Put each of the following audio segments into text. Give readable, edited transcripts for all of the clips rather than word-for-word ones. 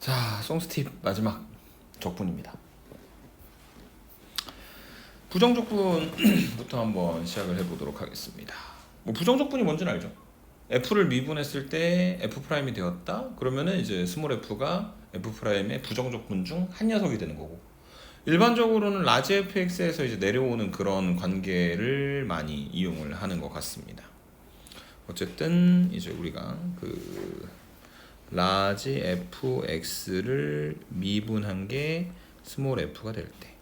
자, 송스팁 마지막 적분입니다. 부정적분부터 한번 시작을 해보도록 하겠습니다. 뭐 부정적분이 뭔지는 알죠? f를 미분했을 때 f'이 되었다? 그러면은 이제 스몰 f가 f'의 부정적분 중 한 녀석이 되는 거고, 일반적으로는 라지 fx에서 이제 내려오는 그런 관계를 많이 이용을 하는 것 같습니다. 어쨌든 이제 우리가 라지 fx를 미분한 게 스몰 f가 될 때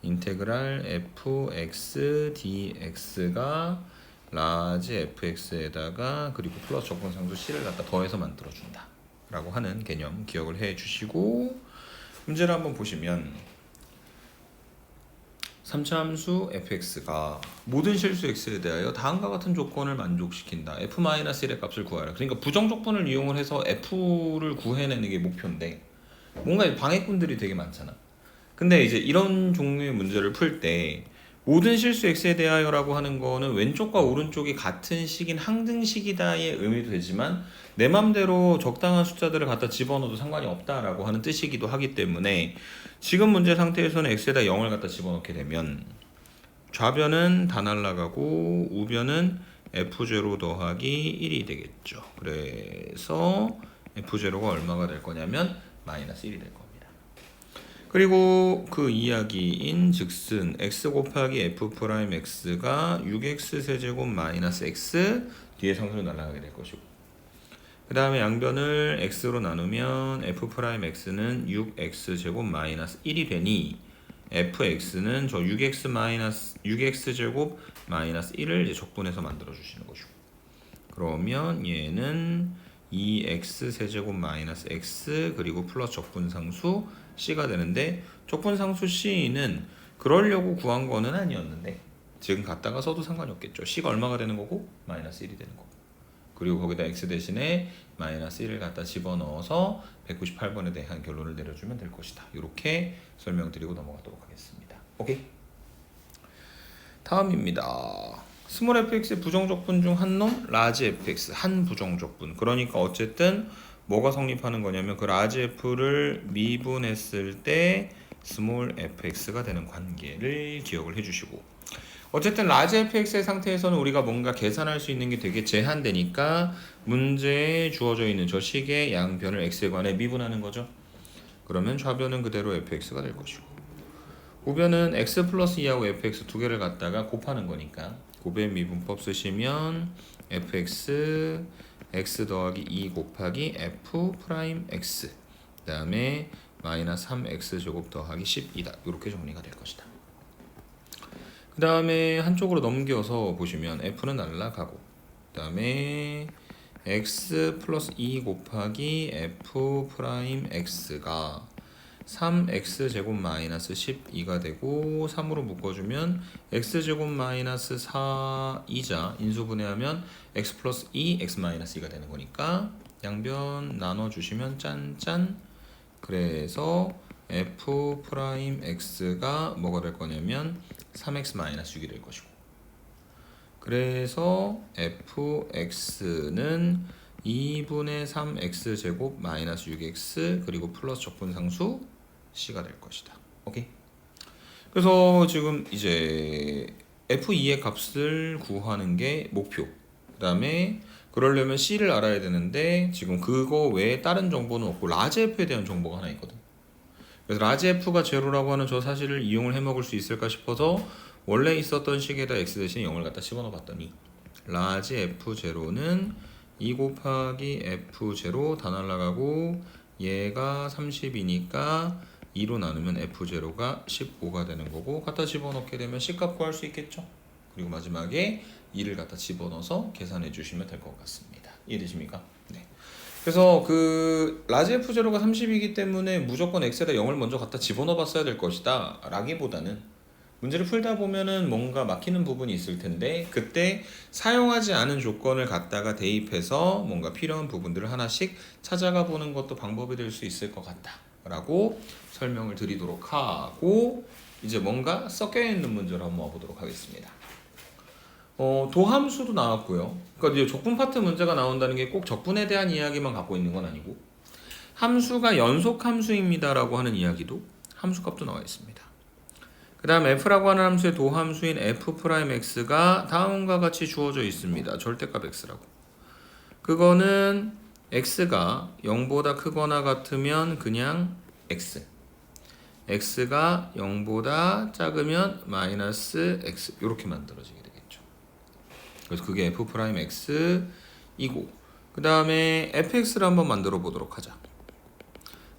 인테그랄 fx dx가 라지 fx에다가 그리고 플러스 적분상수 c를 갖다 더해서 만들어준다 라고 하는 개념 기억을 해 주시고, 문제를 한번 보시면 3차 함수 fx가 모든 실수 x에 대하여 다음과 같은 조건을 만족시킨다. f-1의 값을 구하라. 그러니까 부정적분을 이용을 해서 f를 구해내는 게 목표인데, 뭔가 방해꾼들이 되게 많잖아. 근데 이제 이런 종류의 문제를 풀 때 모든 실수 x에 대하여라고 하는 거는 왼쪽과 오른쪽이 같은 식인 항등식이다의 의미도 되지만 내 맘대로 적당한 숫자들을 갖다 집어넣어도 상관이 없다라고 하는 뜻이기도 하기 때문에, 지금 문제 상태에서는 x에다 0을 갖다 집어넣게 되면 좌변은 다 날아가고 우변은 f0 더하기 1이 되겠죠. 그래서 f0가 얼마가 될 거냐면 마이너스 1이 될 겁니다. 그리고 그 이야기인 즉슨 x 곱하기 f'x가 6x 세제곱 마이너스 x 뒤에 상수로 날아가게 될 것이고, 그 다음에 양변을 x로 나누면 f'x는 6x 제곱 마이너스 1이 되니 fx는 저 6x 제곱 마이너스 1을 이제 적분해서 만들어 주시는 것이고, 그러면 얘는 2x 세제곱 마이너스 x 그리고 플러스 적분상수 c가 되는데, 적분상수 c는 그러려고 구한 거는 아니었는데 지금 갖다가 써도 상관이 없겠죠. c가 얼마가 되는 거고 마이너스 1이 되는 거고, 그리고 거기다 x 대신에 마이너스 1을 갖다 집어넣어서 198번에 대한 결론을 내려주면 될 것이다. 이렇게 설명드리고 넘어가도록 하겠습니다. 오케이? 다음입니다. 스몰 fx의 부정적분 중 한 놈, 라지 fx 한 부정적분. 그러니까 어쨌든 뭐가 성립하는 거냐면 그 라지 f를 미분했을 때 스몰 fx가 되는 관계를 기억을 해주시고, 어쨌든 라지 fx의 상태에서는 우리가 뭔가 계산할 수 있는 게 되게 제한되니까 문제에 주어져 있는 저 식의 양변을 x에 관해 미분하는 거죠. 그러면 좌변은 그대로 fx가 될 것이고, 우변은 x 플러스 2하고 fx 두 개를 갖다가 곱하는 거니까 곱의 미분법 쓰시면 fx x 더하기 2 곱하기 f 프라임 x 그 다음에 마이너스 3x 제곱 더하기 12다. 이렇게 정리가 될 것이다. 그 다음에 한쪽으로 넘겨서 보시면 f는 날라가고, 그 다음에 x 플러스 2 곱하기 f 프라임 x가 3x 제곱 마이너스 12가 되고, 3으로 묶어주면 x 제곱 마이너스 4이자 인수분해하면 x 플러스 2 x 마이너스 2가 되는 거니까 양변 나눠주시면 짠짠. 그래서 f 프라임 x가 뭐가 될 거냐면 3x 마이너스 6이 될 것이고, 그래서 fx는 2분의 3x 제곱 마이너스 6x 그리고 플러스 적분상수 c가 될 것이다. 오케이? 그래서 지금 이제 f2의 값을 구하는 게 목표. 그 다음에 그러려면 c를 알아야 되는데 지금 그거 외에 다른 정보는 없고 라지 f에 대한 정보가 하나 있거든. 그래서 라지 f가 제로라고 하는 저 사실을 이용을 해먹을 수 있을까 싶어서 원래 있었던 식에다 x 대신 0을 갖다 집어넣어 봤더니 라지 f0는 2 곱하기 f0 다 날라가고 얘가 30이니까 2로 나누면 f0가 15가 되는 거고, 갖다 집어넣게 되면 C값 구할 수 있겠죠. 그리고 마지막에 2를 갖다 집어넣어서 계산해 주시면 될 것 같습니다. 이해되십니까? 네. 그래서 그 라지 f0가 30이기 때문에 무조건 x에다 0을 먼저 갖다 집어넣어 봤어야 될 것이다 라기보다는 문제를 풀다 보면은 뭔가 막히는 부분이 있을 텐데 그때 사용하지 않은 조건을 갖다가 대입해서 뭔가 필요한 부분들을 하나씩 찾아가 보는 것도 방법이 될 수 있을 것 같다 라고 설명을 드리도록 하고, 이제 뭔가 섞여 있는 문제를 한번 와보도록 하겠습니다. 도함수도 나왔고요. 그러니까 이제 적분 파트 문제가 나온다는 게 꼭 적분에 대한 이야기만 갖고 있는 건 아니고 함수가 연속 함수입니다라고 하는 이야기도 함수값도 나와 있습니다. 그 다음 f라고 하는 함수의 도함수인 f'x가 다음과 같이 주어져 있습니다. 절대값 x라고. 그거는 x가 0보다 크거나 같으면 그냥 x, x가 0보다 작으면 마이너스 x 이렇게 만들어지게 되겠죠. 그래서 그게 f'x이고 그 다음에 fx를 한번 만들어 보도록 하자.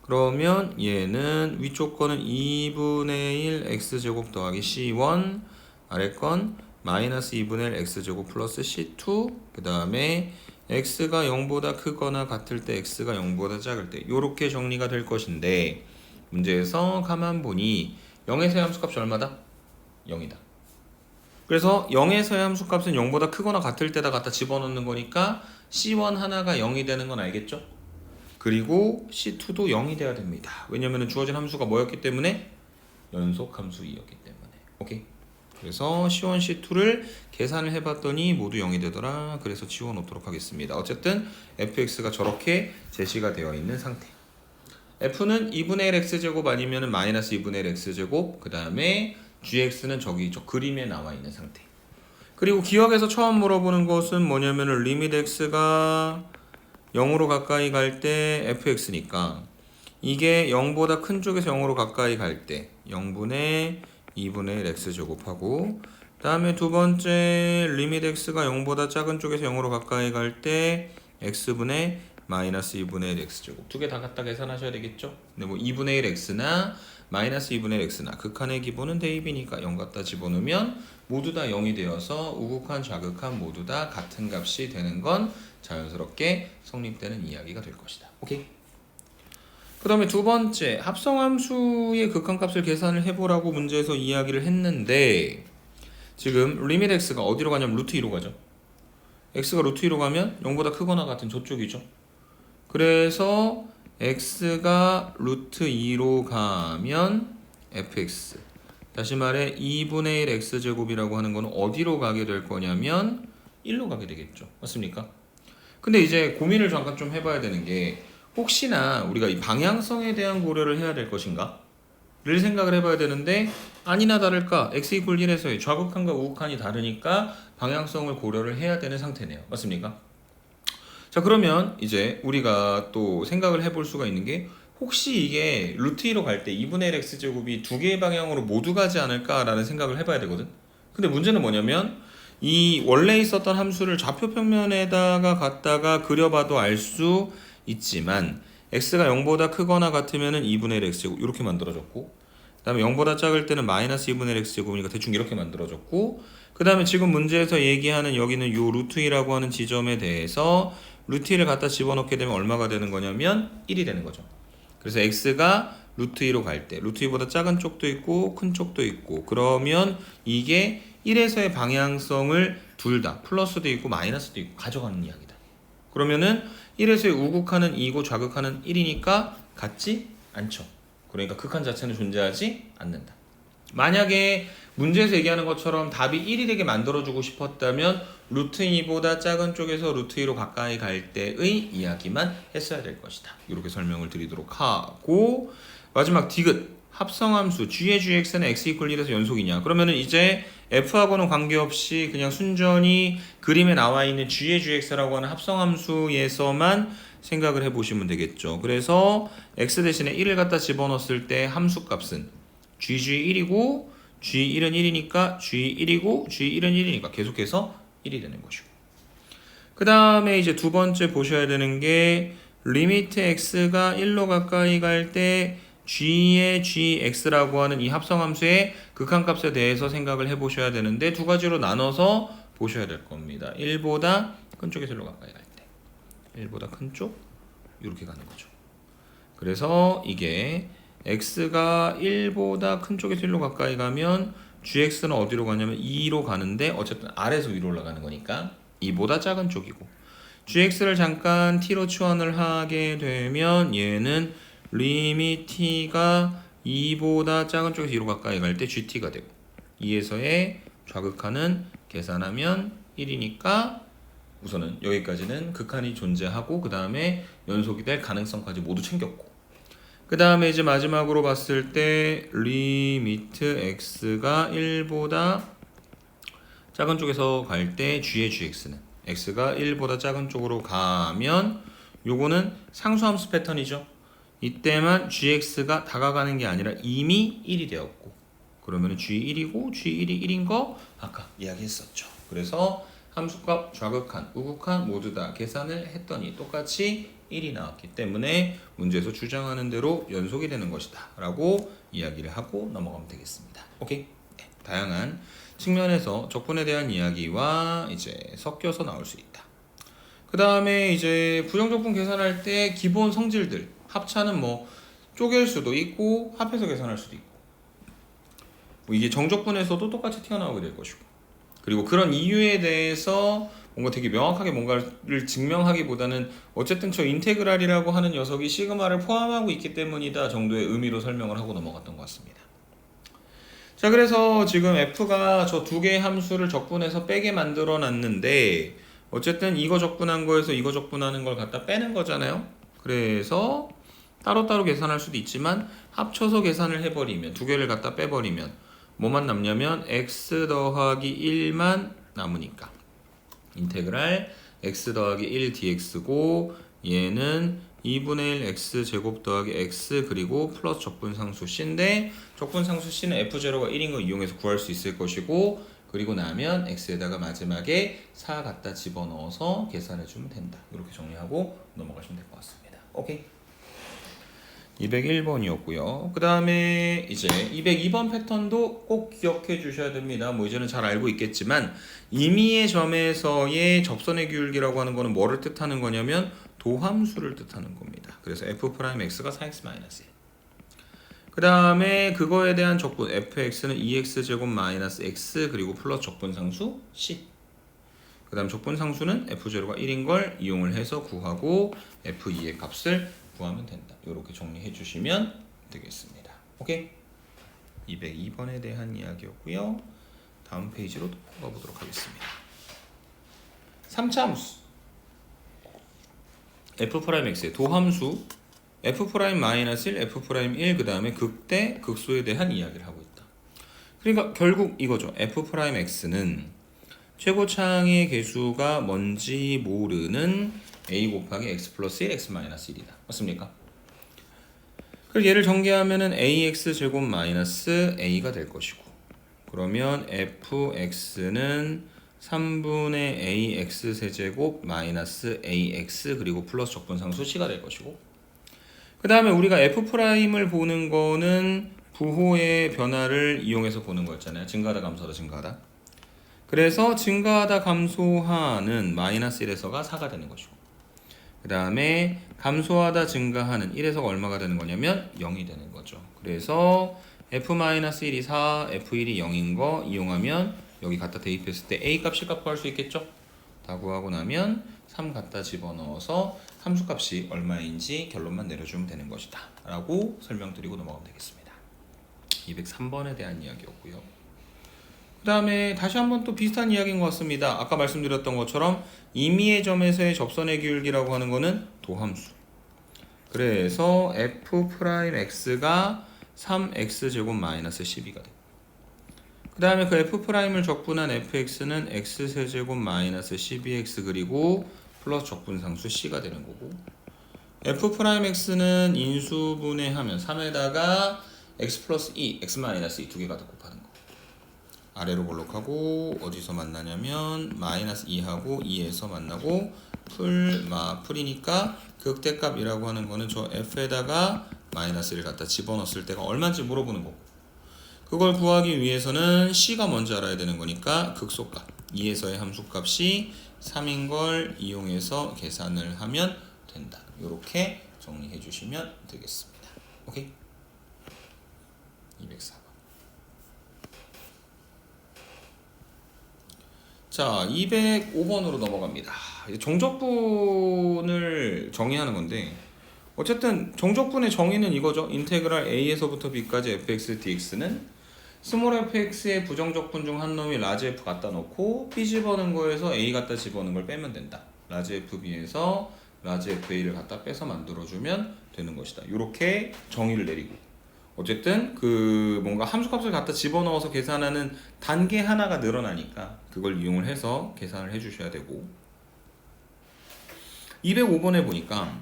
그러면 얘는 위쪽 거는 2분의 1 x제곱 더하기 c1 아래 건 마이너스 2분의 1 x제곱 플러스 c2 그 다음에 x가 0보다 크거나 같을 때 x가 0보다 작을 때 이렇게 정리가 될 것인데 문제에서 가만 보니 0에서의 함수값이 얼마다? 0이다. 그래서 0에서의 함수값은 0보다 크거나 같을 때다 갖다 집어넣는 거니까 c1 하나가 0이 되는 건 알겠죠? 그리고 c2도 0이 돼야 됩니다. 왜냐면 주어진 함수가 뭐였기 때문에? 연속 함수이었기 때문에. 오케이. 그래서 c1, c2를 계산을 해봤더니 모두 0이 되더라. 그래서 지워놓도록 하겠습니다. 어쨌든 fx가 저렇게 제시가 되어 있는 상태. f는 2분의 1 x제곱 아니면 마이너스 2분의 1 x제곱 그 다음에 gx는 저기 저 그림에 나와 있는 상태. 그리고 기억에서 처음 물어보는 것은 뭐냐면 리밋 x가 0으로 가까이 갈 때 fx니까 이게 0보다 큰 쪽에서 0으로 가까이 갈 때 0분의 2분의 1 x제곱하고 그 다음에 두 번째 리밋 x가 0보다 작은 쪽에서 0으로 가까이 갈 때 x분의 마이너스 2분의 1 x제곱 두 개 다 갖다 계산하셔야 되겠죠? 근데 뭐 2분의 1 x나 마이너스 2분의 1 x나 극한의 기본은 대입이니까 0 갖다 집어넣으면 모두 다 0이 되어서 우극한 좌극한 모두 다 같은 값이 되는 건 자연스럽게 성립되는 이야기가 될 것이다. 오케이. 그 다음에 두 번째 합성함수의 극한값을 계산을 해보라고 문제에서 이야기를 했는데 지금 리밋 x가 어디로 가냐면 루트 2로 가죠. x가 루트 2로 가면 0보다 크거나 같은 저쪽이죠. 그래서 x가 루트 2로 가면 fx 다시 말해 2분의 1 x제곱이라고 하는 건 어디로 가게 될 거냐면 1로 가게 되겠죠. 맞습니까? 근데 이제 고민을 잠깐 좀 해봐야 되는 게 혹시나 우리가 이 방향성에 대한 고려를 해야 될 것인가? 를 생각을 해봐야 되는데 아니나 다를까 x 이퀄 1에서의 좌극한과 우극한이 다르니까 방향성을 고려를 해야 되는 상태네요. 맞습니까? 자 그러면 이제 우리가 또 생각을 해볼 수가 있는 게 혹시 이게 루트 2로 갈 때 2분의 1 x제곱이 두 개의 방향으로 모두 가지 않을까라는 생각을 해봐야 되거든. 근데 문제는 뭐냐면 이 원래 있었던 함수를 좌표 평면에다가 갖다가 그려봐도 알 수 있지만 x가 0보다 크거나 같으면 2분의 1 x제곱 이렇게 만들어졌고 그 다음에 0보다 작을 때는 마이너스 2분의 1 x제곱이니까 대충 이렇게 만들어졌고 그 다음에 지금 문제에서 얘기하는 여기는 요 루트 2라고 하는 지점에 대해서 루트 2를 갖다 집어넣게 되면 얼마가 되는 거냐면 1이 되는 거죠. 그래서 x가 루트 2로 갈 때 루트 2보다 작은 쪽도 있고 큰 쪽도 있고 그러면 이게 1에서의 방향성을 둘 다 플러스도 있고 마이너스도 있고 가져가는 이야기다. 그러면은 1에서의 우극한은 2고 좌극한은 1이니까 같지 않죠. 그러니까 극한 자체는 존재하지 않는다. 만약에 문제에서 얘기하는 것처럼 답이 1이 되게 만들어주고 싶었다면 루트 2보다 작은 쪽에서 루트 2로 가까이 갈 때의 이야기만 했어야 될 것이다. 이렇게 설명을 드리도록 하고 마지막 디귿 합성함수 g의 gx는 x 이퀄 1에서 연속이냐 그러면은 이제 f하고는 관계없이 그냥 순전히 그림에 나와 있는 g의 gx라고 하는 합성함수에서만 생각을 해보시면 되겠죠. 그래서 x 대신에 1을 갖다 집어넣었을 때 함수값은 gg1이고 g1은 1이니까 g1이고 g1은 1이니까 계속해서 1이 되는 것이고 그 다음에 이제 두 번째 보셔야 되는 게 리미트 x가 1로 가까이 갈 때 g의 gx라고 하는 이 합성함수의 극한값에 대해서 생각을 해보셔야 되는데 두 가지로 나눠서 보셔야 될 겁니다. 1보다 큰 쪽에서 1로 가까이 갈 때 1보다 큰 쪽 이렇게 가는 거죠. 그래서 이게 x가 1보다 큰 쪽에서 1로 가까이 가면 gx는 어디로 가냐면 2로 가는데 어쨌든 아래에서 위로 올라가는 거니까 2보다 작은 쪽이고 gx를 잠깐 t로 치환을 하게 되면 얘는 리밋 t가 2보다 작은 쪽에서 2로 가까이 갈 때 gt가 되고 2에서의 좌극한은 계산하면 1이니까 우선은 여기까지는 극한이 존재하고 그 다음에 연속이 될 가능성까지 모두 챙겼고 그 다음에 이제 마지막으로 봤을 때 리미트 x가 1보다 작은 쪽에서 갈 때 g의 gx는 x가 1보다 작은 쪽으로 가면 요거는 상수함수 패턴이죠. 이때만 gx가 다가가는 게 아니라 이미 1이 되었고 그러면 g1이고 g1이 1인 거 아까 이야기했었죠. 그래서 함수값, 좌극한, 우극한 모두 다 계산을 했더니 똑같이 1이 나왔기 때문에 문제에서 주장하는 대로 연속이 되는 것이다 라고 이야기를 하고 넘어가면 되겠습니다. 오케이? 네, 다양한 측면에서 적분에 대한 이야기와 이제 섞여서 나올 수 있다. 그 다음에 이제 부정적분 계산할 때 기본 성질들 합차는 뭐 쪼갤 수도 있고 합해서 계산할 수도 있고 뭐 이게 정적분에서도 똑같이 튀어나오게 될 것이고 그리고 그런 이유에 대해서 뭔가 되게 명확하게 뭔가를 증명하기보다는 어쨌든 저 인테그랄이라고 하는 녀석이 시그마를 포함하고 있기 때문이다 정도의 의미로 설명을 하고 넘어갔던 것 같습니다. 자, 그래서 지금 f가 저 두 개의 함수를 적분해서 빼게 만들어 놨는데 어쨌든 이거 적분한 거에서 이거 적분하는 걸 갖다 빼는 거잖아요. 그래서 따로따로 계산할 수도 있지만 합쳐서 계산을 해버리면 두 개를 갖다 빼버리면 뭐만 남냐면 x 더하기 1만 남으니까 인테그랄 x 더하기 1 dx고 얘는 2분의 1 x 제곱 더하기 x 그리고 플러스 적분상수 c인데 적분상수 c는 f0가 1인 거 이용해서 구할 수 있을 것이고 그리고 나면 x에다가 마지막에 4 갖다 집어넣어서 계산해주면 된다. 이렇게 정리하고 넘어가시면 될 것 같습니다. 오케이. 201번이었고요. 그 다음에 이제 202번 패턴도 꼭 기억해 주셔야 됩니다. 뭐 이제는 잘 알고 있겠지만 임의의 점에서의 접선의 기울기라고 하는 거는 뭐를 뜻하는 거냐면 도함수를 뜻하는 겁니다. 그래서 f'x가 4x-1. 그 다음에 그거에 대한 적분 fx는 2x제곱 마이너스 x 그리고 플러스 적분상수 c. 그 다음 적분상수는 f0가 1인 걸 이용을 해서 구하고 f2의 값을 구하면 된다. 이렇게 정리해 주시면 되겠습니다. 오케이? 202번에 대한 이야기였고요. 다음 페이지로 넘어가 보도록 하겠습니다. 3차 함수 f'x의 도함수 f'-1, f'1, 그 다음에 극대, 극소에 대한 이야기를 하고 있다. 그러니까 결국 이거죠. f'x는 최고차항의 개수가 뭔지 모르는 a 곱하기 x 플러스 1, x 마이너스 1이다. 맞습니까? 그리고 얘를 전개하면은 ax 제곱 마이너스 a가 될 것이고 그러면 fx는 3분의 ax 세제곱 마이너스 ax 그리고 플러스 적분상수 c가 될 것이고 그 다음에 우리가 f'을 보는 거는 부호의 변화를 이용해서 보는 거였잖아요. 증가하다 감소하다 증가하다. 그래서 증가하다 감소하는 마이너스 1에서가 4가 되는 것이고 그 다음에 감소하다 증가하는 1에서가 얼마가 되는 거냐면 0이 되는 거죠. 그래서 f-1이 4, f1이 0인 거 이용하면 여기 갖다 대입했을 때 a 값, c 값 구할 수 있겠죠? 다 구하고 나면 3 갖다 집어넣어서 함수값이 얼마인지 결론만 내려주면 되는 것이다 라고 설명드리고 넘어가면 되겠습니다. 203번에 대한 이야기였고요. 그 다음에 다시 한번 또 비슷한 이야기인 것 같습니다. 아까 말씀드렸던 것처럼 임의의 점에서의 접선의 기울기라고 하는 거는 도함수. 그래서 f'x가 3x제곱 마이너스 12가 돼. 그 다음에 그 f'을 적분한 fx는 x세제곱 마이너스 12x 그리고 플러스 적분상수 c가 되는 거고 f'x는 인수분해하면 3에다가 x 플러스 2, x 마이너스 2 두 개가 더 곱하는 거. 아래로 볼록하고 어디서 만나냐면 마이너스 2하고 2에서 만나고 풀이니까 극대값이라고 하는 거는 저 f에다가 마이너스를 갖다 집어넣었을 때가 얼마인지 물어보는 거고 그걸 구하기 위해서는 c가 먼저 알아야 되는 거니까 극소값 2에서의 함수값이 3인 걸 이용해서 계산을 하면 된다. 이렇게 정리해 주시면 되겠습니다. 오케이? 204번. 자, 205번으로 넘어갑니다. 정적분을 정의하는 건데 어쨌든 정적분의 정의는 이거죠. 인테그랄 a에서부터 b까지 fx dx는 스몰 fx의 부정적분 중 한 놈이 라지 f 갖다 놓고 b 집어넣은 거에서 a 갖다 집어넣은 걸 빼면 된다. 라지 fb에서 라지 fa를 갖다 빼서 만들어주면 되는 것이다. 이렇게 정의를 내리고 어쨌든 그 뭔가 함수값을 갖다 집어넣어서 계산하는 단계 하나가 늘어나니까 그걸 이용을 해서 계산을 해주셔야 되고 205번에 보니까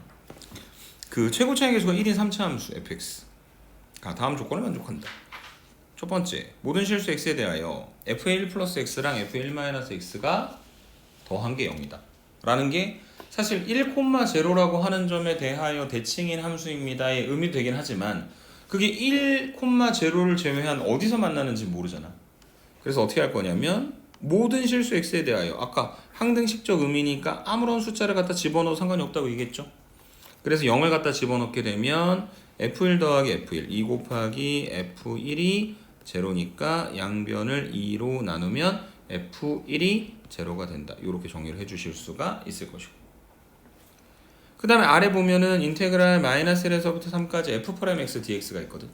그 최고 차이 계수가 1인 3차 함수 fx가 다음 조건을 만족한다. 첫 번째, 모든 실수 x에 대하여 f1 플러스 x랑 f1 마이너스 x가 더한 게 0이다 라는 게 사실 1,0라고 하는 점에 대하여 대칭인 함수입니다의 의미도 되긴 하지만 그게 1,0를 제외한 어디서 만나는지 모르잖아. 그래서 어떻게 할 거냐면 모든 실수 x에 대하여 아까 항등식적 의미니까 아무런 숫자를 갖다 집어넣어도 상관이 없다고 얘기했죠. 그래서 0을 갖다 집어넣게 되면 f1 더하기 f1 2 곱하기 f1이 제로니까 양변을 2로 나누면 f1이 제로가 된다. 이렇게 정리를 해주실 수가 있을 것이고 그 다음에 아래 보면은 인테그랄 마이너스 1에서부터 3까지 f'x dx가 있거든.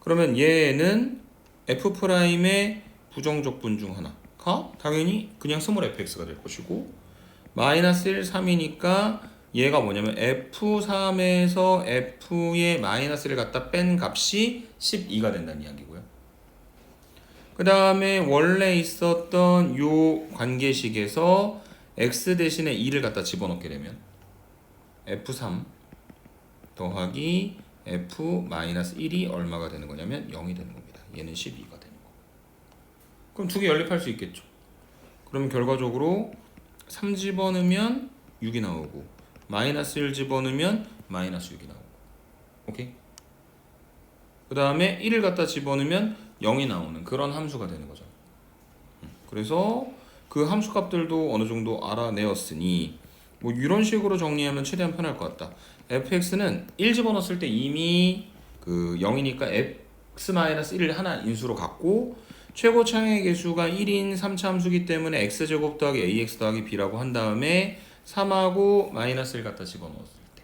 그러면 얘는 f'의 부정적분 중 하나가 당연히 그냥 스몰 fx가 될 것이고 마이너스 1, 3이니까 얘가 뭐냐면 f3에서 f의 마이너스를 갖다 뺀 값이 12가 된다는 이야기고요. 그 다음에 원래 있었던 요 관계식에서 x 대신에 2를 갖다 집어넣게 되면 f3 더하기 f-1이 얼마가 되는 거냐면 0이 되는 겁니다. 얘는 12가 되는 거. 그럼 두 개 연립할 수 있겠죠. 그러면 결과적으로 3 집어넣으면 6이 나오고 마이너스 1 집어넣으면 마이너스 6이 나오고 오케이? 그 다음에 1을 갖다 집어넣으면 0이 나오는 그런 함수가 되는 거죠. 그래서 그 함수 값들도 어느 정도 알아내었으니 뭐 이런 식으로 정리하면 최대한 편할 것 같다. fx는 1 집어넣었을 때 이미 그 0이니까 x-1을 하나 인수로 갖고 최고 차이의 개수가 1인 3차 함수기 때문에 x제곱 더하기 ax 더하기 b라고 한 다음에 3하고 마이너스 1 갖다 집어넣었을 때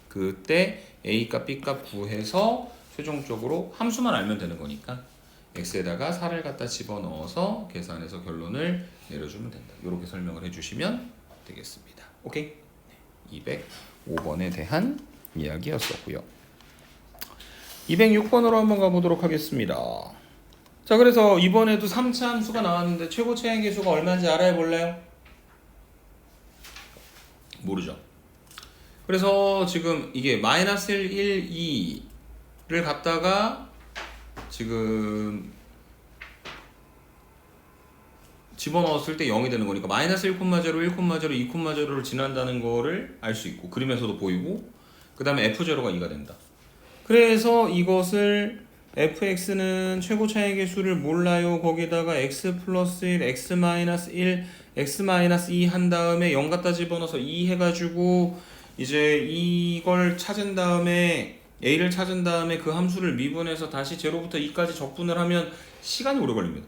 그때 a값 b값 구해서 최종적으로 함수만 알면 되는 거니까 x에다가 4를 갖다 집어넣어서 계산해서 결론을 내려주면 된다. 이렇게 설명을 해주시면 되겠습니다. 오케이? 205번에 대한 이야기였었고요. 206번으로 한번 가보도록 하겠습니다. 자, 그래서 이번에도 3차 함수가 나왔는데 최고 차이 계수가 얼마인지 알아볼래요? 모르죠. 그래서 지금 이게 마이너스 1, 2를 갖다가 지금 집어넣었을 때 0이 되는 거니까 마이너스 1,0, 1,0, 2,0를 지난다는 거를 알 수 있고 그림에서도 보이고 그 다음에 f0가 2가 된다. 그래서 이것을 fx는 최고 차이 계수를 몰라요. 거기다가 x 플러스 1, x 마이너스 1, x 마이너스 2 한 다음에 0 갖다 집어넣어서 2 해가지고 이제 이걸 찾은 다음에 a를 찾은 다음에 그 함수를 미분해서 다시 0부터 2까지 적분을 하면 시간이 오래 걸립니다.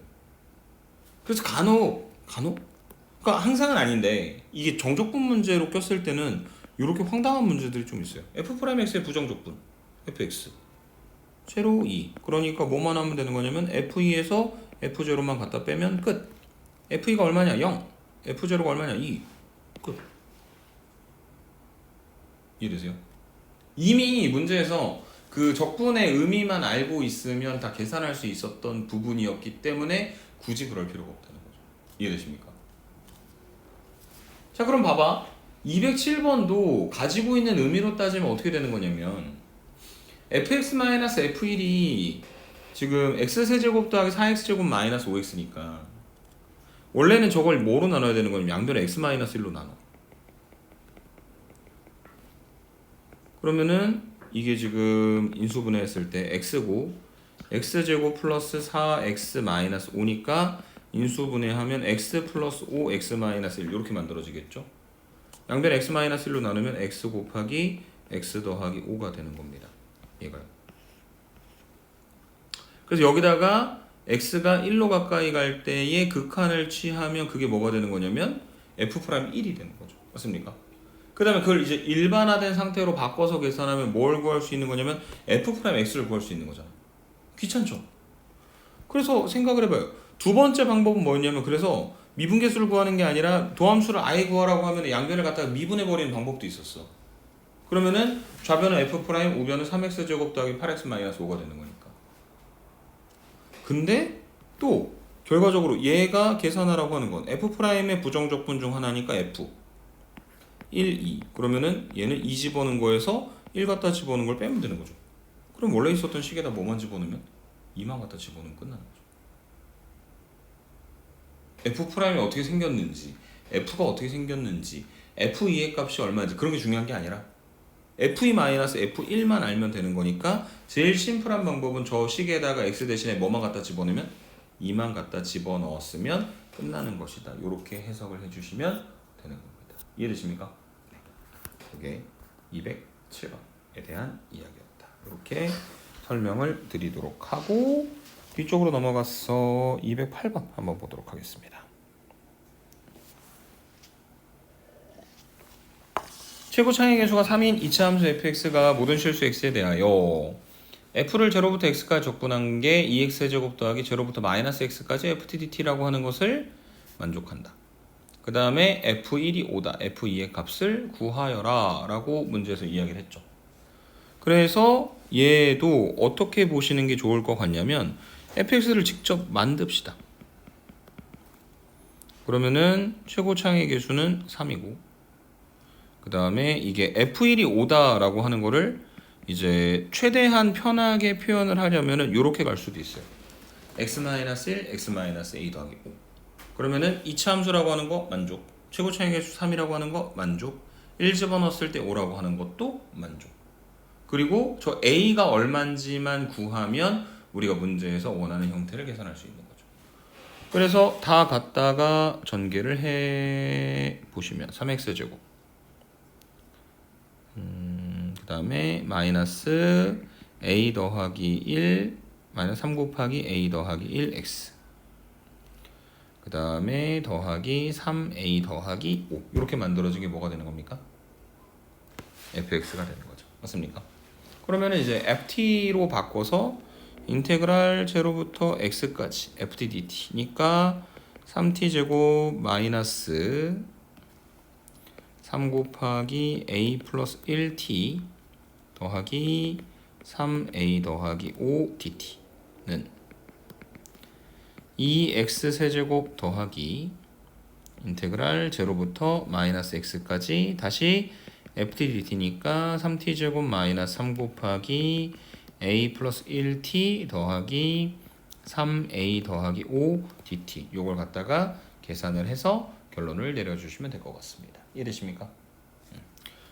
그래서 간혹 그러니까 항상은 아닌데 이게 정적분 문제로 꼈을 때는 이렇게 황당한 문제들이 좀 있어요. f'x의 부정적분 fx 제로 2 그러니까 뭐만 하면 되는 거냐면 f2에서 f0만 갖다 빼면 끝. f2가 얼마냐? 0 f0가 얼마냐? 2 끝. 이해되세요? 이미 문제에서 그 적분의 의미만 알고 있으면 다 계산할 수 있었던 부분이었기 때문에 굳이 그럴 필요가 없다는 거죠. 이해되십니까? 자, 그럼 봐봐. 207번도 가지고 있는 의미로 따지면 어떻게 되는 거냐면 fx-f1이 지금 x세제곱 더하기 4x제곱 마이너스 5x니까 원래는 저걸 뭐로 나눠야 되는 거냐면 양변을 x-1로 나눠. 그러면은 이게 지금 인수분해했을 때 x고 x제곱 플러스 4x 마이너스 5니까 인수분해하면 x 플러스 5x 마이너스 1 이렇게 만들어지겠죠. 양변 x 마이너스 1로 나누면 x 곱하기 x 더하기 5가 되는 겁니다. 얘가요. 그래서 여기다가 x가 1로 가까이 갈 때의 극한을 취하면 그게 뭐가 되는 거냐면 f'1이 되는 거죠. 맞습니까? 그 다음에 그걸 이제 일반화된 상태로 바꿔서 계산하면 뭘 구할 수 있는 거냐면 f'x를 구할 수 있는 거잖아. 귀찮죠? 그래서 생각을 해봐요. 두 번째 방법은 뭐였냐면 그래서 미분계수를 구하는 게 아니라 도함수를 아예 구하라고 하면 양변을 갖다가 미분해버리는 방법도 있었어. 그러면은 좌변은 f 프라임, 우변은 3x 제곱 더하기 8x 마이너스 5가 되는 거니까. 근데 또 결과적으로 얘가 계산하라고 하는 건 f 프라임의 부정적분 중 하나니까 f 1, 2. 그러면은 얘는 2 집어넣은 거에서 1 갖다 집어넣은 걸 빼면 되는 거죠. 그럼 원래 있었던 식에다 뭐만 집어넣으면 2만 갖다 집어넣으면 끝나는 거죠. f 프라임이 어떻게 생겼는지, f가 어떻게 생겼는지, f2의 값이 얼마인지 그런 게 중요한 게 아니라 f2-f1만 알면 되는 거니까 제일 심플한 방법은 저 식에다가 x 대신에 뭐만 갖다 집어넣으면 2만 갖다 집어넣었으면 끝나는 것이다. 이렇게 해석을 해주시면 되는 겁니다. 이해되십니까? 네. 이게 207번에 대한 이야기였다. 이렇게 설명을 드리도록 하고 뒤쪽으로 넘어가서 208번 한번 보도록 하겠습니다. 최고 창의 계수가 3인 이차 함수 fx가 모든 실수 x에 대하여 f를 0부터 x까지 적분한 게 2x제곱 더하기 0부터 마이너스 x까지 ftdt라고 하는 것을 만족한다. 그 다음에 f1이 5다. f2의 값을 구하여라 라고 문제에서 이야기를 했죠. 그래서 얘도 어떻게 보시는 게 좋을 것 같냐면 fx를 직접 만듭시다. 그러면은 최고 창의 계수는 3이고 그 다음에 이게 f1이 5다 라고 하는 거를 이제 최대한 편하게 표현을 하려면은 이렇게 갈 수도 있어요. x-1, x-a 더하기 5. 그러면은 2차 함수라고 하는 거 만족. 최고 창의 계수 3이라고 하는 거 만족. 1 집어넣었을 때 5라고 하는 것도 만족. 그리고 저 a가 얼마인지만 구하면 우리가 문제에서 원하는 형태를 계산할 수 있는 거죠. 그래서 다 갖다가 전개를 해 보시면 3x제곱 그 다음에 마이너스 a 더하기 1 마이너스 3 곱하기 a 더하기 1x 그 다음에 더하기 3a 더하기 5 이렇게 만들어진 게 뭐가 되는 겁니까? fx가 되는 거죠. 맞습니까? 그러면 이제 ft로 바꿔서 인테그랄 0부터 x까지 ftdt니까 3t제곱 마이너스 3 곱하기 a 플러스 1t 더하기 3a 더하기 5dt는 2x 세제곱 더하기 인테그랄 0부터 마이너스 x까지 다시 ftdt니까 3t제곱 마이너스 3 곱하기 a 플러스 1t 더하기 3a 더하기 5dt 요걸 갖다가 계산을 해서 결론을 내려주시면 될 것 같습니다. 이해되십니까?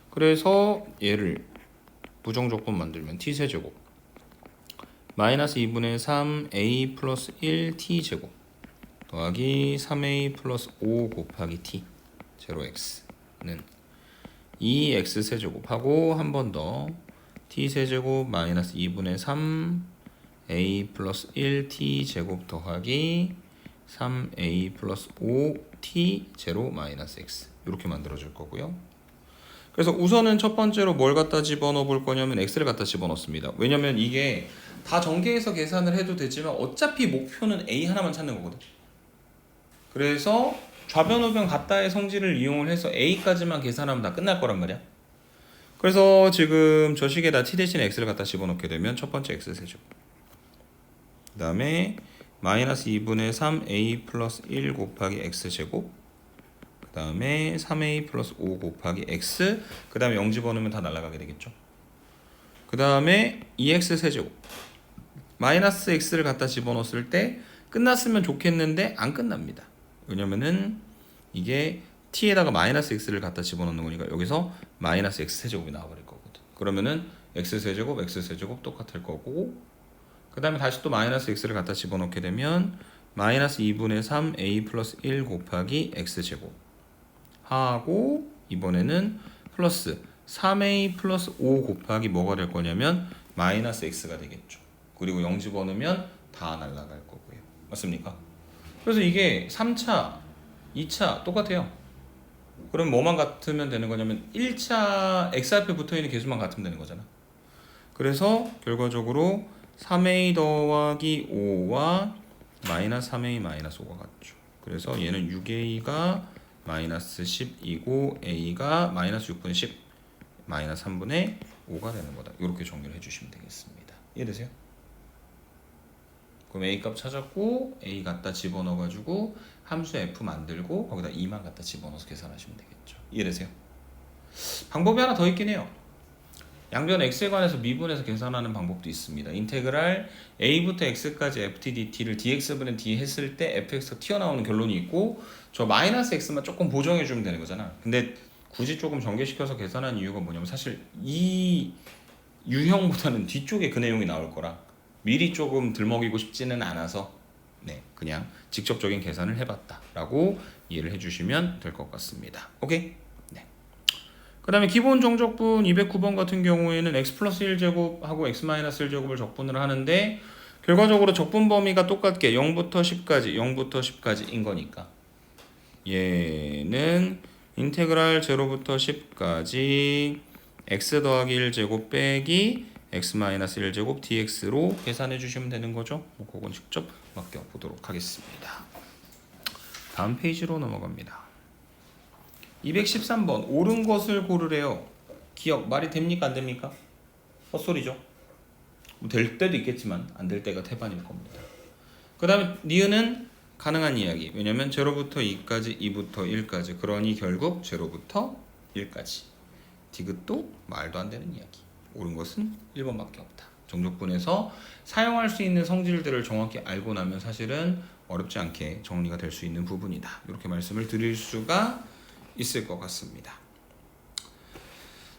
그래서 얘를 부정적분 만들면 t세제곱 마이너스 2분의 3a 플러스 1t제곱 더하기 3a 플러스 5 곱하기 t 0x는 2x 세제곱하고 한 번 더 t세제곱 마이너스 2분의 3a 플러스 1t 제곱 더하기 3a 플러스 5t 제로 마이너스 x 이렇게 만들어질 거고요. 그래서 우선은 첫 번째로 뭘 갖다 집어넣어 볼 거냐면 x를 갖다 집어넣습니다. 왜냐면 이게 다 전개해서 계산을 해도 되지만 어차피 목표는 a 하나만 찾는 거거든. 그래서 좌변 우변 같다의 성질을 이용을 해서 a까지만 계산하면 다 끝날 거란 말이야. 그래서 지금 저 식에다 t 대신에 x를 갖다 집어넣게 되면 첫 번째 x 세제곱 그 다음에 마이너스 2분의 3a 플러스 1 곱하기 x제곱 그 다음에 3a 플러스 5 곱하기 x 그 다음에 0 집어넣으면 다 날아가게 되겠죠. 그 다음에 2x 세제곱 마이너스 x를 갖다 집어넣었을 때 끝났으면 좋겠는데 안 끝납니다. 왜냐면은 이게 t에다가 마이너스 x를 갖다 집어넣는 거니까 여기서 마이너스 x 세제곱이 나와버릴 거거든. 그러면은 x 세제곱 똑같을 거고 그 다음에 다시 또 마이너스 x를 갖다 집어넣게 되면 마이너스 2분의 3a 플러스 1 곱하기 x제곱 하고 이번에는 플러스 3a 플러스 5 곱하기 뭐가 될 거냐면 마이너스 x가 되겠죠. 그리고 0 집어넣으면 다 날아갈 거고요. 맞습니까? 그래서 이게 3차, 2차 똑같아요. 그럼 뭐만 같으면 되는 거냐면 1차 x 앞에 붙어있는 계수만 같으면 되는 거잖아. 그래서 결과적으로 3a 더하기 5와 마이너스 3a 마이너스 5가 같죠. 그래서 얘는 6a가 마이너스 10이고 a가 마이너스 6분의 10 마이너스 3분의 5가 되는 거다. 이렇게 정리를 해주시면 되겠습니다. 이해되세요? 그럼 a 값 찾았고 a 갖다 집어넣어가지고 함수 f 만들고 거기다 2만 갖다 집어넣어서 계산하시면 되겠죠. 이해되세요? 방법이 하나 더 있긴 해요. 양변 x에 관해서 미분해서 계산하는 방법도 있습니다. 인테그랄 a부터 x까지 ft dt를 dx분의 d 했을 때 fx가 튀어나오는 결론이 있고 저 마이너스 x만 조금 보정해주면 되는 거잖아. 근데 굳이 조금 전개시켜서 계산한 이유가 뭐냐면 사실 이 유형보다는 뒤쪽에 그 내용이 나올 거라 미리 조금 들먹이고 싶지는 않아서 그냥 직접적인 계산을 해봤다라고 이해를 해주시면 될 것 같습니다. 오케이? 그 다음에 기본 정적분 209번 같은 경우에는 x 플러스 1제곱하고 x 마이너스 1제곱을 적분을 하는데 결과적으로 적분 범위가 똑같게 0부터 10까지 0부터 10까지인 거니까 얘는 인테그랄 0부터 10까지 x 더하기 1제곱 빼기 x 마이너스 1제곱 dx로 계산해 주시면 되는 거죠. 그건 직접 맡겨보도록 하겠습니다. 다음 페이지로 넘어갑니다. 213번 옳은 것을 고르래요. 기억 말이 됩니까 안 됩니까? 헛소리죠. 될 때도 있겠지만 안 될 때가 태반일 겁니다. 그 다음에 니은은 가능한 이야기. 왜냐면 0부터 2까지 2부터 1까지 그러니 결국 0부터 1까지. 디귿도 말도 안 되는 이야기. 옳은 것은 1번밖에 없다. 정적분에서 사용할 수 있는 성질들을 정확히 알고 나면 사실은 어렵지 않게 정리가 될 수 있는 부분이다. 이렇게 말씀을 드릴 수가 있을 것 같습니다.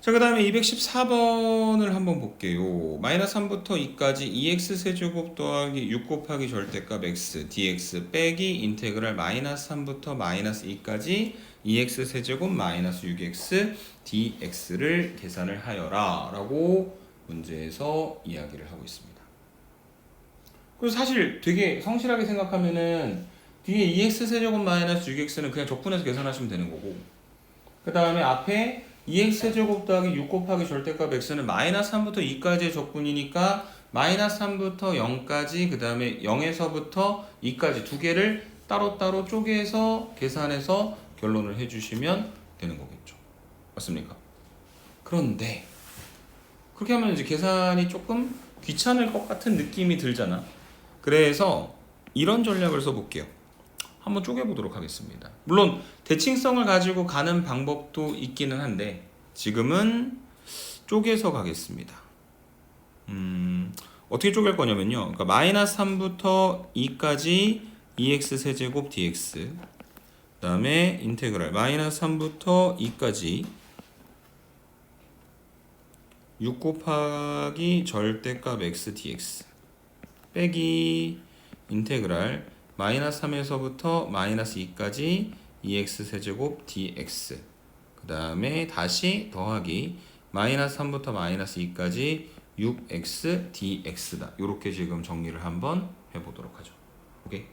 자, 그 다음에 214번을 한번 볼게요. 마이너스 3부터 2까지 2x 세제곱 더하기 6 곱하기 절대값 x dx 빼기 인테그랄 마이너스 3부터 마이너스 2까지 2x 세제곱 마이너스 6x dx를 계산을 하여라 라고 문제에서 이야기를 하고 있습니다. 그래서 사실 되게 성실하게 생각하면은 뒤에 2x 세제곱 마이너스 6x는 그냥 적분해서 계산하시면 되는 거고 그 다음에 앞에 2x 세제곱 더하기 6 곱하기 절대값 x는 마이너스 3부터 2까지의 적분이니까 마이너스 3부터 0까지 그 다음에 0에서부터 2까지 두 개를 따로따로 쪼개서 계산해서 결론을 해주시면 되는 거겠죠. 맞습니까? 그런데 그렇게 하면 이제 계산이 조금 귀찮을 것 같은 느낌이 들잖아. 그래서 이런 전략을 써볼게요. 한번 쪼개보도록 하겠습니다. 물론 대칭성을 가지고 가는 방법도 있기는 한데 지금은 쪼개서 가겠습니다. 어떻게 쪼갤 거냐면요. 그러니까 마이너스 3부터 2까지 2x 세제곱 dx 그 다음에 인테그랄 마이너스 3부터 2까지 6 곱하기 절대값 x dx 빼기 인테그랄 마이너스 3에서부터 마이너스 2까지 2x 세제곱 dx 그 다음에 다시 더하기 마이너스 3부터 마이너스 2까지 6x dx다. 이렇게 지금 정리를 한번 해보도록 하죠. 오케이?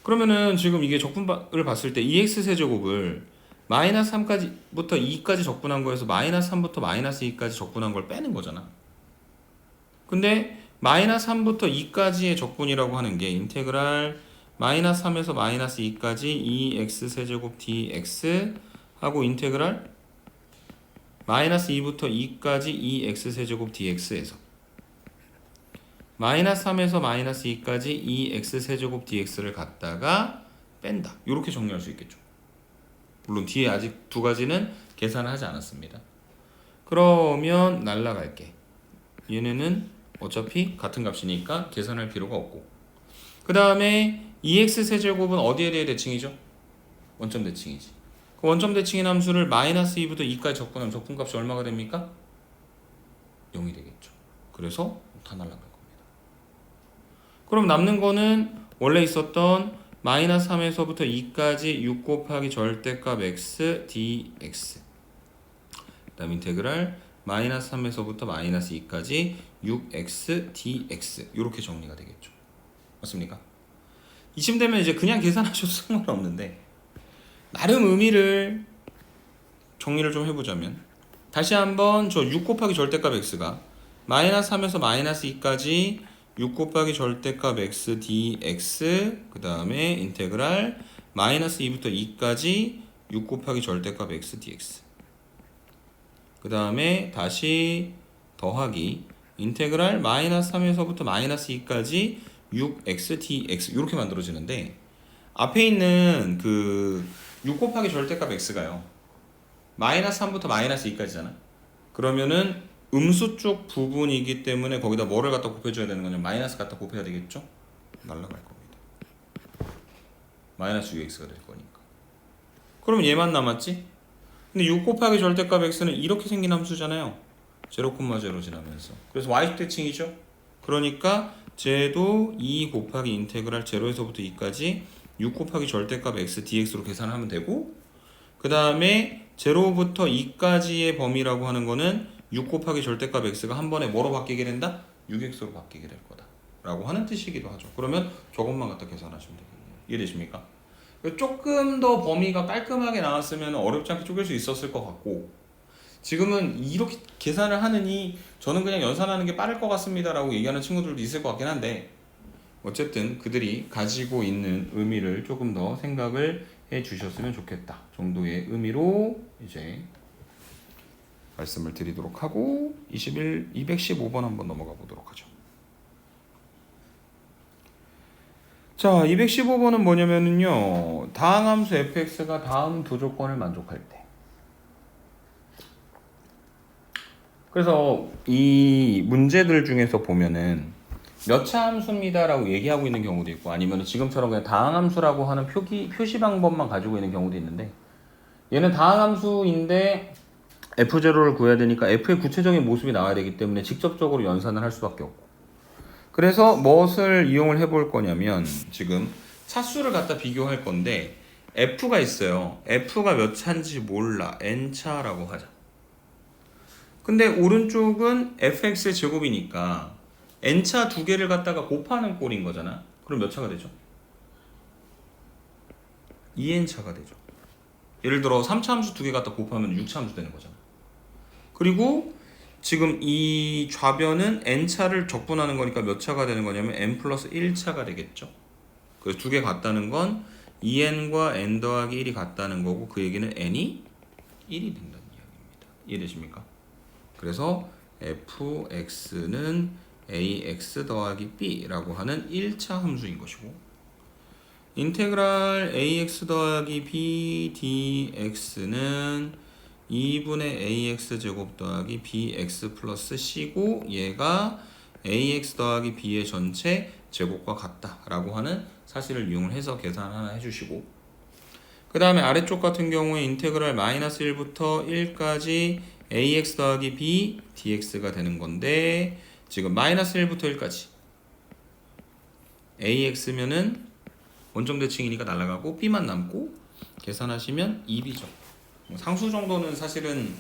그러면은 지금 이게 적분을 봤을 때 2x 세제곱을 마이너스 3까지부터 2까지 적분한 거에서 마이너스 3부터 마이너스 2까지 적분한 걸 빼는 거잖아. 근데 마이너스 3부터 2까지의 적분이라고 하는 게 인테그랄 마이너스 3에서 마이너스 2까지 2x 세제곱 dx 하고 인테그랄 마이너스 2부터 2까지 2x 세제곱 dx에서 마이너스 3에서 마이너스 2까지 2x 세제곱 dx를 갖다가 뺀다. 이렇게 정리할 수 있겠죠. 물론 뒤에 아직 두 가지는 계산을 하지 않았습니다. 그러면 날라갈게. 얘네는 어차피 같은 값이니까 계산할 필요가 없고 그 다음에 2x 세제곱은 어디에 대해 대칭이죠? 원점 대칭이지. 그 원점 대칭인 함수를 마이너스 2부터 2까지 적분하면 적분값이 얼마가 됩니까? 0이 되겠죠. 그래서 다 날라갈 겁니다. 그럼 남는 거는 원래 있었던 마이너스 3에서부터 2까지 6 곱하기 절대값 x dx 그 다음 인테그랄 마이너스 3에서부터 마이너스 2까지 6x dx 이렇게 정리가 되겠죠. 맞습니까? 이쯤 되면 이제 그냥 계산하셔도 상관없는데 나름 의미를 정리를 좀 해보자면 다시 한번 저 6 곱하기 절대값 x가 마이너스 3에서 마이너스 2까지 6 곱하기 절대값 x dx 그 다음에 인테그랄 마이너스 2부터 2까지 6 곱하기 절대값 x dx 그 다음에 다시 더하기 인테그랄 마이너스 3에서부터 마이너스 2까지 6x dx 이렇게 만들어지는데 앞에 있는 그 6 곱하기 절대값 x가요 마이너스 3부터 마이너스 2까지잖아. 그러면은 음수 쪽 부분이기 때문에 거기다 뭐를 갖다 곱해줘야 되는 거냐? 마이너스 갖다 곱해야 되겠죠? 날라갈 겁니다. 마이너스 6x가 될 거니까. 그러면 얘만 남았지? 근데 6 곱하기 절대값 x는 이렇게 생긴 함수잖아요. 0,0 지나면서. 그래서 y축대칭이죠? 그러니까 쟤도 2 곱하기 인테그랄 0에서부터 2까지 6 곱하기 절대값 x dx로 계산을 하면 되고 그 다음에 0부터 2까지의 범위라고 하는 거는 6 곱하기 절대값 x가 한 번에 뭐로 바뀌게 된다? 6x로 바뀌게 될 거다 라고 하는 뜻이기도 하죠. 그러면 저것만 갖다 계산하시면 되겠네요. 이해되십니까? 조금 더 범위가 깔끔하게 나왔으면 어렵지 않게 쪼갤 수 있었을 것 같고 지금은 이렇게 계산을 하느니 저는 그냥 연산하는 게 빠를 것 같습니다 라고 얘기하는 친구들도 있을 것 같긴 한데 어쨌든 그들이 가지고 있는 의미를 조금 더 생각을 해 주셨으면 좋겠다 정도의 의미로 이제 말씀을 드리도록 하고 215번 한번 넘어가 보도록 하죠. 자, 215번은 뭐냐면요. 다항함수 fx가 다음 두 조건을 만족할 때. 그래서 이 문제들 중에서 보면은 몇 차 함수입니다라고 얘기하고 있는 경우도 있고 아니면 지금처럼 그냥 다항함수라고 하는 표시 방법만 가지고 있는 경우도 있는데 얘는 다항함수인데 f0를 구해야 되니까 f의 구체적인 모습이 나와야 되기 때문에 직접적으로 연산을 할 수밖에 없고 그래서 무엇을 이용을 해볼 거냐면 지금 차수를 갖다 비교할 건데 f가 있어요. f가 몇 차인지 몰라. n차라고 하자. 근데 오른쪽은 fx의 제곱이니까 n차 두 개를 갖다가 곱하는 꼴인 거잖아. 그럼 몇 차가 되죠? 2n차가 되죠. 예를 들어 3차 함수 두 개 갖다 곱하면 6차 함수 되는 거잖아. 그리고 지금 이 좌변은 n차를 적분하는 거니까 몇 차가 되는 거냐면 n 플러스 1차가 되겠죠. 그래서 두 개 같다는 건 2n과 n 더하기 1이 같다는 거고 그 얘기는 n이 1이 된다는 이야기입니다. 이해되십니까? 그래서 fx는 ax 더하기 b라고 하는 1차 함수인 것이고 인테그랄 ax 더하기 b dx는 2분의 ax 제곱 더하기 bx 플러스 c고 얘가 ax 더하기 b의 전체 제곱과 같다라고 하는 사실을 이용을 해서 계산 하나 해주시고 그 다음에 아래쪽 같은 경우에 인테그랄 마이너스 1부터 1까지 ax 더하기 b dx가 되는 건데 지금 마이너스 1부터 1까지 ax면은 원점 대칭이니까 날아가고 b만 남고 계산하시면 2b죠. 상수 정도는 사실은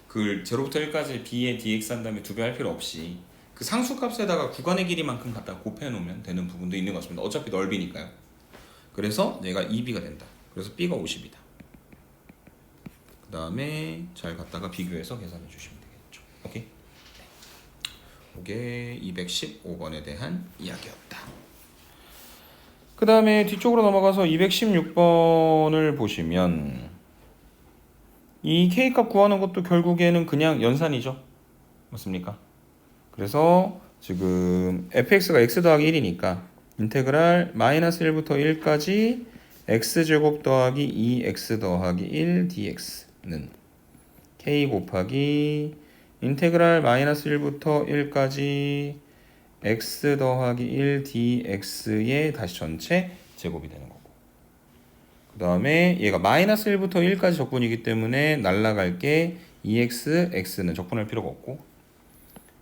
그 0부터 1까지 b의 dx 한 다음에 두 배 할 필요 없이 그 상수 값에다가 구간의 길이만큼 갖다 곱해 놓으면 되는 부분도 있는 것 같습니다. 어차피 넓이니까요. 그래서 얘가 2b가 된다. 그래서 b가 50이다. 그 다음에 잘 갖다가 비교해서 계산해 주시면 되겠죠. 오케이? 이게 215번에 대한 이야기였다. 그 다음에 뒤쪽으로 넘어가서 216번을 보시면 이 K값 구하는 것도 결국에는 그냥 연산이죠. 맞습니까? 그래서 지금 fx가 x 더하기 1이니까 인테그랄 마이너스 1부터 1까지 x제곱 더하기 2x 더하기 1 dx는 k 곱하기 인테그랄 마이너스 1부터 1까지 x 더하기 1 dx의 다시 전체 제곱이 되는 거고 그 다음에 얘가 마이너스 1부터 1까지 적분이기 때문에 날라갈 게 2x, x는 적분할 필요가 없고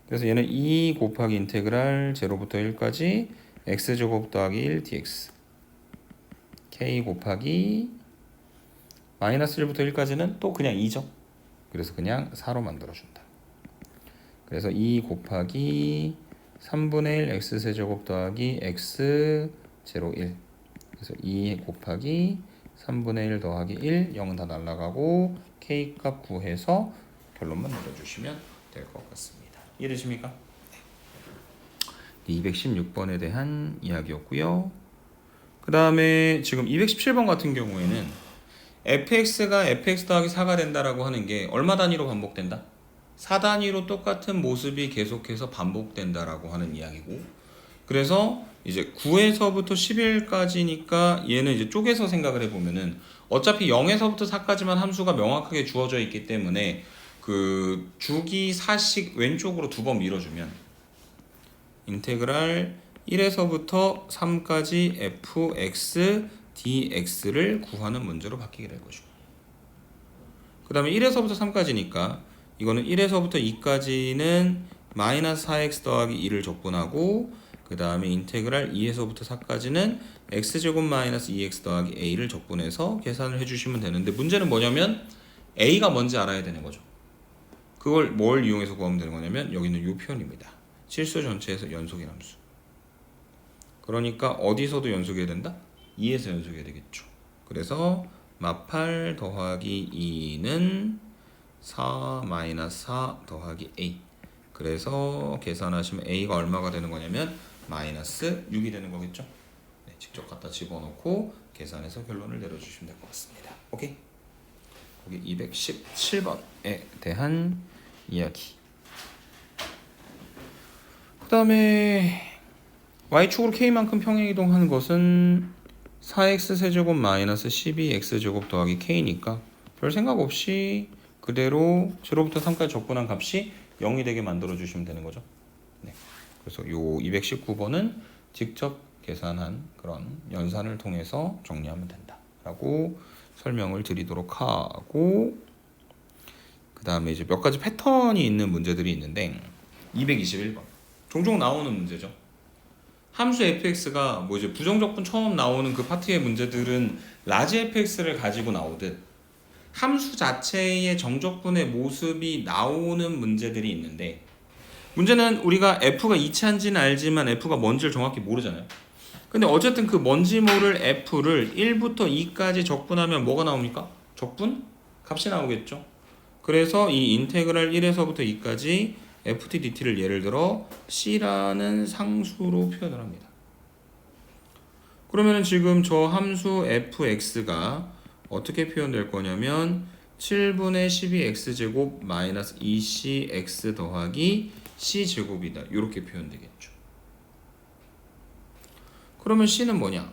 그래서 얘는 2 곱하기 인테그랄 0부터 1까지 x제곱 더하기 1 dx k 곱하기 마이너스 1부터 1까지는 또 그냥 2죠. 그래서 그냥 4로 만들어준다. 그래서 2 곱하기 3분의 1 x세제곱 더하기 x 0, 1 그래서 2 곱하기 3분의 1 더하기 1 0은 다 날라가고 k값 구해서 결론만 내려주시면 될 것 같습니다. 이해되십니까? 216번에 대한 이야기였고요. 그 다음에 지금 217번 같은 경우에는 fx가 fx 더하기 4가 된다라고 하는 게 얼마 단위로 반복된다? 4단위로 똑같은 모습이 계속해서 반복된다라고 하는 이야기고, 그래서 이제 9에서부터 11까지니까 얘는 이제 쪼개서 생각을 해보면은 어차피 0에서부터 4까지만 함수가 명확하게 주어져 있기 때문에 그 주기 4씩 왼쪽으로 두 번 밀어주면 인테그랄 1에서부터 3까지 fx dx를 구하는 문제로 바뀌게 될 것이고, 그 다음에 1에서부터 3까지니까 이거는 1에서부터 2까지는 마이너스 4x 더하기 2를 적분하고, 그 다음에 인테그랄 2에서부터 4까지는 x제곱 마이너스 2x 더하기 a를 적분해서 계산을 해주시면 되는데, 문제는 뭐냐면 a가 뭔지 알아야 되는 거죠. 그걸 뭘 이용해서 구하면 되는 거냐면 여기 있는 이 표현입니다. 실수 전체에서 연속의 함수. 그러니까 어디서도 연속해야 된다? 2에서 연속해야 되겠죠. 그래서 마8 더하기 2는 4 마이너스 4 더하기 a. 그래서 계산하시면 a가 얼마가 되는 거냐면 마이너스 6이 되는 거겠죠. 네, 직접 갖다 집어넣고 계산해서 결론을 내려주시면 될 것 같습니다. 오케이? 거기 217번에 대한 이야기. 그 다음에 y축으로 k만큼 평행이동하는 것은 4x 세제곱 마이너스 12x제곱 더하기 k니까 별 생각 없이 그대로 0부터 3까지 적분한 값이 0이 되게 만들어 주시면 되는 거죠. 네. 그래서 요 219번은 직접 계산한 그런 연산을 통해서 정리하면 된다라고 설명을 드리도록 하고, 그 다음에 이제 몇 가지 패턴이 있는 문제들이 있는데 221번 종종 나오는 문제죠. 함수 fx가 뭐 이제 부정적분 처음 나오는 그 파트의 문제들은 라지 fx를 가지고 나오듯 함수 자체의 정적분의 모습이 나오는 문제들이 있는데, 문제는 우리가 f가 이차인지는 알지만 f가 뭔지를 정확히 모르잖아요. 근데 어쨌든 그 뭔지 모를 f를 1부터 2까지 적분하면 뭐가 나옵니까? 적분? 값이 나오겠죠. 그래서 이 인테그랄 1에서부터 2까지 ft dt를 예를 들어 c라는 상수로 표현을 합니다. 그러면은 지금 저 함수 fx가 어떻게 표현될 거냐면 7분의 12x제곱 마이너스 2cx 더하기 c제곱이다. 이렇게 표현되겠죠. 그러면 c는 뭐냐?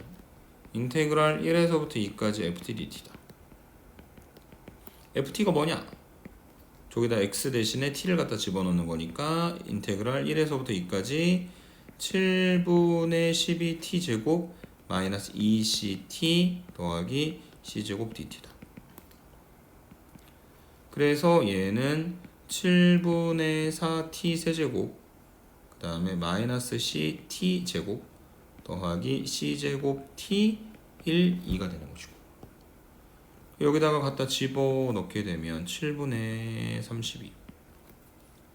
인테그랄 1에서부터 2까지 ft dt다. ft가 뭐냐? 저기다 x 대신에 t를 갖다 집어넣는 거니까 인테그랄 1에서부터 2까지 7분의 12t 제곱 마이너스 2ct 더하기 c제곱 dt다. 그래서 얘는 7분의 4t 세제곱 그 다음에 마이너스 ct 제곱 더하기 c제곱 t 1, 2가 되는 것이고, 여기다가 갖다 집어넣게 되면 7분의 32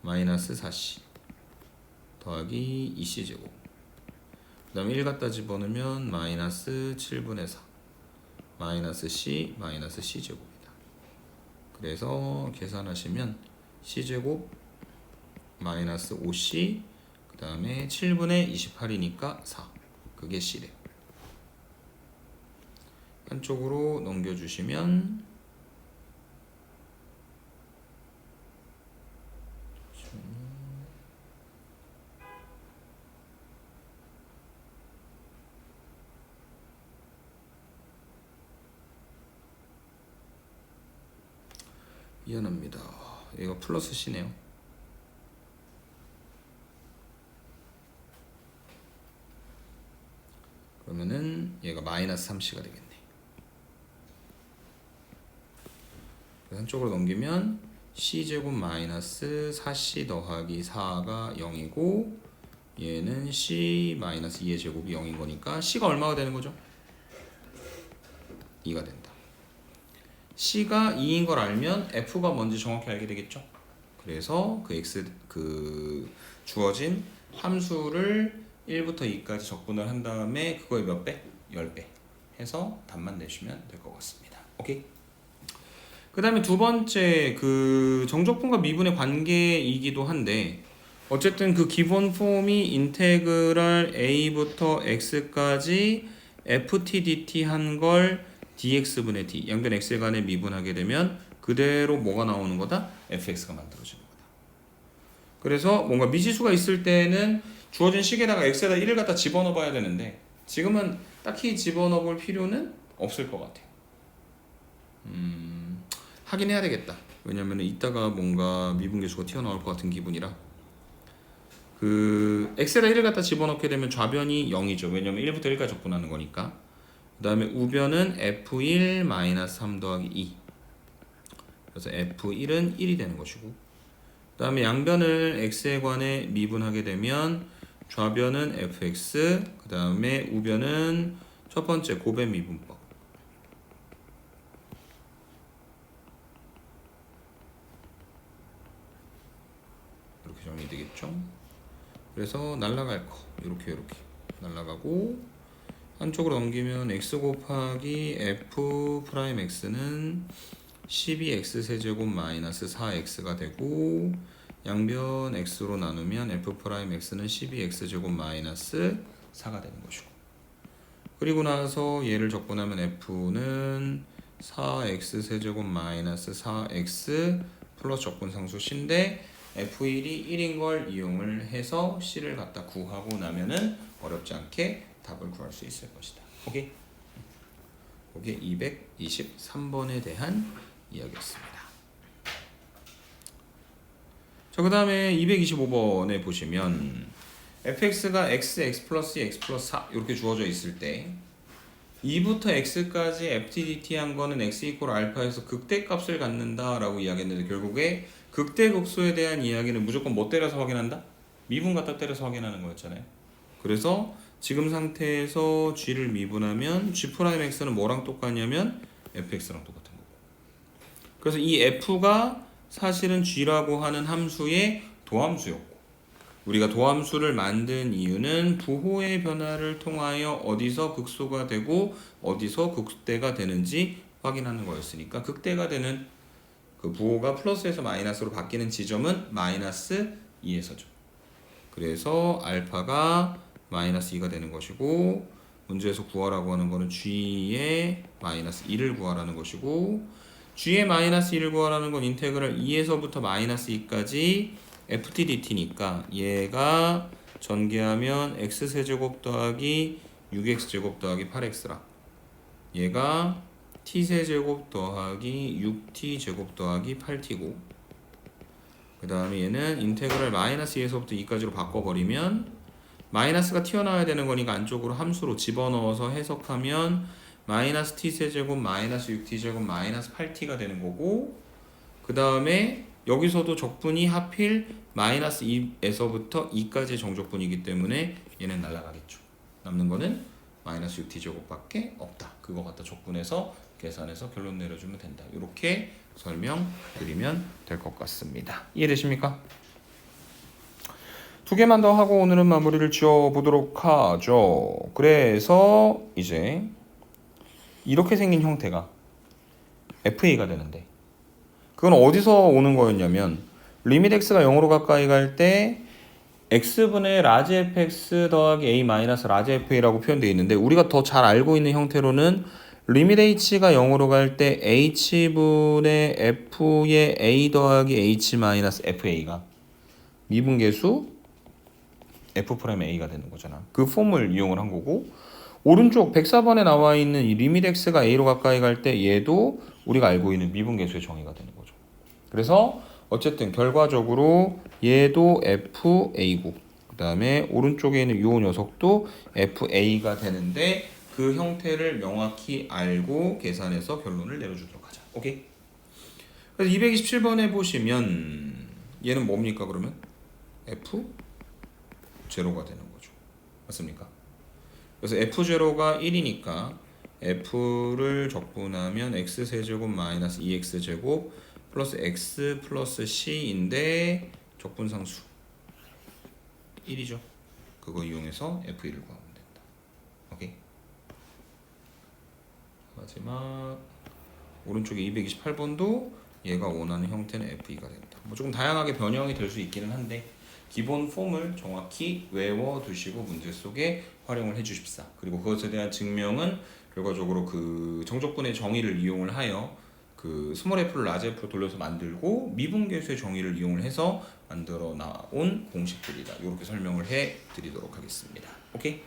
마이너스 4c 더하기 2c제곱, 그 다음에 1 갖다 집어넣으면 마이너스 7분의 4 마이너스 c 마이너스 c제곱이다. 그래서 계산하시면 c제곱 마이너스 5c 그 다음에 7분의 28이니까 4, 그게 c래요. 한쪽으로 넘겨주시면 미안합니다. 얘가 플러스 c네요. 그러면은 얘가 마이너스 3c가 되겠네. 한쪽으로 넘기면 c제곱 마이너스 4c 더하기 4가 0이고, 얘는 c 마이너스 2의 제곱이 0인 거니까 c가 얼마가 되는 거죠? 2가 된다. c가 2인 걸 알면 f가 뭔지 정확히 알게 되겠죠? 그래서 그 주어진 함수를 1부터 2까지 적분을 한 다음에 그거의 몇 배? 10배 해서 답만 내시면 될 것 같습니다. 오케이? 그 다음에 두 번째 그 정적분과 미분의 관계이기도 한데, 어쨌든 그 기본 폼이 인테그랄 a부터 x까지 ftdt 한 걸 dx분의 d 양변 x에 관해 미분하게 되면 그대로 뭐가 나오는 거다? fx가 만들어지는 거다. 그래서 뭔가 미지수가 있을 때는 주어진 식에다가 x에다 1을 갖다 집어넣어 봐야 되는데 지금은 딱히 집어넣어 볼 필요는 없을 것 같아요. 하긴 해야 되겠다. 왜냐면 이따가 뭔가 미분계수가 튀어나올 것 같은 기분이라 그 x에다 1을 갖다 집어넣게 되면 좌변이 0이죠. 왜냐면 1부터 1까지 적분하는 거니까. 그 다음에 우변은 f1-3 더하기 2. 그래서 f1은 1이 되는 것이고 그 다음에 양변을 x에 관해 미분하게 되면 좌변은 fx 그 다음에 우변은 첫 번째 고변 미분법 이렇게 정리되겠죠. 그래서 날라갈 거 이렇게 날라가고 한쪽으로 넘기면 x 곱하기 f 프라임 x는 12x 세제곱 마이너스 4x가 되고 양변 x로 나누면 f 프라임 x는 12x 제곱 마이너스 4가 되는 것이고 그리고 나서 얘를 적분하면 f는 4x 세제곱 마이너스 4x 플러스 적분상수 c인데 f1이 1인 걸 이용을 해서 c를 갖다 구하고 나면은 어렵지 않게 답을 구할 수 있을 것이다. 오케이? 그게 223번에 대한 이야기였습니다. 자, 그 다음에 225번에 보시면 fx가 x 플러스 2, x 플러스 4 이렇게 주어져 있을 때 2부터 x까지 ftdt 한 거는 x 이퀄 알파에서 극대값을 갖는다 라고 이야기했는데 결국에 극대극소에 대한 이야기는 무조건 뭐 때려서 확인한다? 미분 갖다 때려서 확인하는 거였잖아요. 그래서 지금 상태에서 g를 미분하면 g'x는 뭐랑 똑같냐면 fx랑 똑같은 거고 그래서 이 f가 사실은 g라고 하는 함수의 도함수였고 우리가 도함수를 만든 이유는 부호의 변화를 통하여 어디서 극소가 되고 어디서 극대가 되는지 확인하는 거였으니까 극대가 되는 그 부호가 플러스에서 마이너스로 바뀌는 지점은 마이너스 2에서죠. 그래서 알파가 마이너스 2가 되는 것이고 문제에서 구하라고 하는 거는 g의 마이너스 2를 구하라는 것이고 g의 마이너스 2를 구하라는 건 인테그랄 2에서부터 마이너스 2까지 ftdt니까 얘가 전개하면 x세제곱 더하기 6x제곱 더하기 8x라 얘가 t세제곱 더하기 6t제곱 더하기 8t고 그 다음에 얘는 인테그랄 마이너스 2에서부터 2까지로 바꿔버리면 마이너스가 튀어나와야 되는 거니까 안쪽으로 함수로 집어넣어서 해석하면 마이너스 t세제곱 마이너스 6t제곱 마이너스 8t가 되는 거고 그 다음에 여기서도 적분이 하필 마이너스 2에서부터 2까지의 정적분이기 때문에 얘는 날아가겠죠. 남는 거는 마이너스 6t제곱밖에 없다. 그거 갖다 적분해서 계산해서 결론 내려주면 된다. 이렇게 설명드리면 될 것 같습니다. 이해되십니까? 두 개만 더 하고 오늘은 마무리를 지어보도록 하죠. 그래서 이제 이렇게 생긴 형태가 FA가 되는데 그건 어디서 오는 거였냐면 리밋 x가 0으로 가까이 갈 때 x분의 라지 fx 더하기 a 마이너스 라지 fa라고 표현되어 있는데 우리가 더 잘 알고 있는 형태로는 리밋 h가 0으로 갈 때 h분의 f의 a 더하기 h 마이너스 fa가 미분계수 f'a가 되는 거잖아. 그 폼을 이용을 한 거고 오른쪽 104번에 나와 있는 이 리밋 x가 a로 가까이 갈 때 얘도 우리가 알고 있는 미분계수의 정의가 되는 거죠. 그래서 어쨌든 결과적으로 얘도 FA고 그 다음에 오른쪽에 있는 이 녀석도 FA가 되는데 그 형태를 명확히 알고 계산해서 결론을 내려주도록 하자. 오케이? 그래서 227번에 보시면 얘는 뭡니까 그러면? F0가 되는 거죠. 맞습니까? 그래서 F0가 1이니까 F를 적분하면 X세제곱 마이너스 2X제곱 플러스 X 플러스 C인데 적분상수 1이죠. 그거 이용해서 F1을 구하면 된다. 오케이. 마지막 오른쪽에 228번도 얘가 원하는 형태는 F2가 된다. 뭐 조금 다양하게 변형이 될 수 있기는 한데 기본 폼을 정확히 외워두시고 문제 속에 활용을 해주십사. 그리고 그것에 대한 증명은 결과적으로 그 정적분의 정의를 이용을 하여 그 스몰 f를 라지 f로 돌려서 만들고 미분계수의 정의를 이용을 해서 만들어 나온 공식들이다. 이렇게 설명을 해 드리도록 하겠습니다. 오케이?